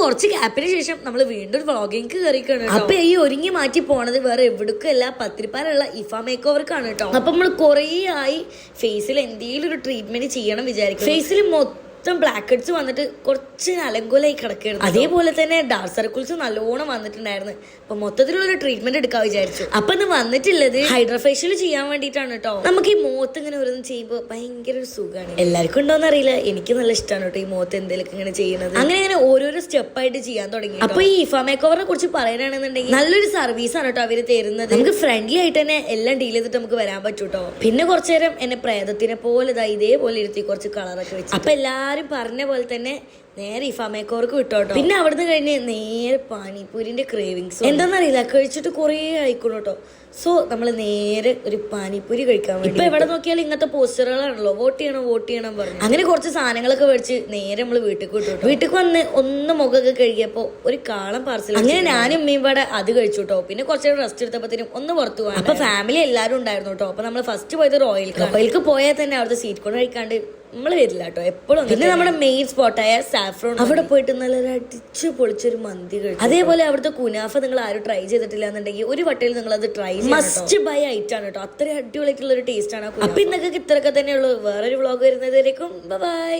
കുറച്ച് ഗ്യാപ്പിന് ശേഷം നമ്മൾ വീണ്ടും വ്ളോഗിങ് കയറിക്കാണ്. അപ്പൊ ഈ ഒരുങ്ങി മാറ്റി പോണത് വേറെ എവിടേക്കല്ല, പത്തിരിപ്പാലുള്ള ഇഫ മേക്ക് ഓവർക്കാണ് കേട്ടോ. അപ്പൊ നമ്മൾ കുറേ ആയി ഫേസിൽ എന്തെങ്കിലും ഒരു ട്രീറ്റ്മെന്റ് ചെയ്യണം വിചാരിക്കും. ഫേസിൽ മൊത്തം ബ്ലാക്ക് ഹെഡ്സ് വന്നിട്ട് കുറച്ച് അലങ്കോലായി കിടക്കുകയായിരുന്നു. അതേപോലെ തന്നെ ഡാർക്ക് സർക്കിൾസ് നല്ലോണം വന്നിട്ടുണ്ടായിരുന്നു. അപ്പൊ മൊത്തത്തിലുള്ള ട്രീറ്റ്മെന്റ് എടുക്കാൻ വിചാരിച്ചു. അപ്പൊ ഇത് വന്നിട്ടുള്ളത് ഹൈഡ്രാ ഫേഷ്യൽ ചെയ്യാൻ വേണ്ടിയിട്ടാണ് കേട്ടോ. നമുക്ക് ഈ മുഖത്ത് ഇങ്ങനെ ഓരോന്നും ചെയ്യുമ്പോൾ ഭയങ്കര ഒരു സുഖമാണ്. എല്ലാവർക്കും ഉണ്ടോന്ന് അറിയില്ല, എനിക്ക് നല്ല ഇഷ്ടമാണ് കേട്ടോ ഈ മുഖത്ത് എന്തെങ്കിലും ഇങ്ങനെ ചെയ്യുന്നത്. അങ്ങനെ ഓരോരോ സ്റ്റെപ്പായിട്ട് ചെയ്യാൻ തുടങ്ങി. അപ്പൊ ഈ ഇഫ മേക്ക് ഓവറിനെ കുറിച്ച് പറയാനാണെന്നുണ്ടെങ്കിൽ നല്ലൊരു സർവീസ് ആണ് കേട്ടോ അവര് തരുന്നത്. നമുക്ക് ഫ്രണ്ട്ലി ആയിട്ട് തന്നെ എല്ലാം ഡീൽ ചെയ്തിട്ട് നമുക്ക് വരാൻ പറ്റും കേട്ടോ. പിന്നെ കുറച്ചു നേരം എന്നെ പ്രേതത്തിനെ പോലെ ഇതേപോലെ ഇരുത്തി കുറച്ച് കളറൊക്കെ വെച്ച് അപ്പൊ എല്ലാരും പറഞ്ഞ പോലെ തന്നെ നേരെ ഇഫ മേക്ക് ഓവർക്ക് വിട്ടോട്ടോ. പിന്നെ അവിടുന്ന് കഴിഞ്ഞ് നേരെ പാനിപ്പൂരിന്റെ ക്രേവിങ്സ് എന്താണെന്നറിയില്ല, കഴിച്ചിട്ട് കുറേ ആയിക്കോളൂ കേട്ടോ. സോ നമ്മൾ നേരെ ഒരു പാനിപ്പൂരി കഴിക്കാൻ വേണ്ടി. ഇപ്പൊ എവിടെ നോക്കിയാലും ഇങ്ങനത്തെ പോസ്റ്ററുകളാണല്ലോ, വോട്ട് ചെയ്യണം പറഞ്ഞു. അങ്ങനെ കുറച്ച് സാധനങ്ങളൊക്കെ മേടിച്ച് നേരെ നമ്മള് വീട്ടിൽ വിട്ടു. വീട്ടിൽ വന്ന് ഒന്ന് മുഖമൊക്കെ കഴുകിയപ്പോ ഒരു കാളം പാർസൽ. അങ്ങനെ ഞാനും ഉമ്മയും പാടെ അത് കഴിച്ചു കേട്ടോ. പിന്നെ കുറച്ച് റെസ്റ്റ് എടുത്തപ്പോഴത്തേനും ഒന്ന് പുറത്തു പോകാൻ. അപ്പൊ ഫാമിലി എല്ലാവരും ഉണ്ടായിരുന്നു കേട്ടോ. അപ്പൊ നമ്മൾ ഫസ്റ്റ് പോയത് റോയൽക്ക് പോയാൽ തന്നെ അവിടുത്തെ സ്വീറ്റ് കോൺ കഴിക്കാണ്ട് നമ്മള് വരില്ല കേട്ടോ എപ്പോഴും. പിന്നെ നമ്മുടെ മെയിൻ സ്പോട്ടായ സാഫ്രോൺ, അവിടെ പോയിട്ട് നല്ലൊരു അടിച്ചു പൊളിച്ചൊരു മന്തി കഴിച്ചു. അതേപോലെ അവിടുത്തെ കുനാഫ നിങ്ങൾ ആരും ട്രൈ ചെയ്തിട്ടില്ല എന്നുണ്ടെങ്കിൽ ഒരു വട്ടയിൽ നിങ്ങൾ അത് ട്രൈ മസ്റ്റ് ബൈ ആയിട്ടാണ് കേട്ടോ. അത്രയും അടിപൊളിയായിട്ടുള്ള ഒരു ടേസ്റ്റ് ആണ്. അപ്പൊ ഇന്നൊക്കെ ഇത്രയൊക്കെ തന്നെയുള്ളൂ. വേറൊരു വ്ളോഗ് വരുന്നതായിരിക്കും. ബൈ.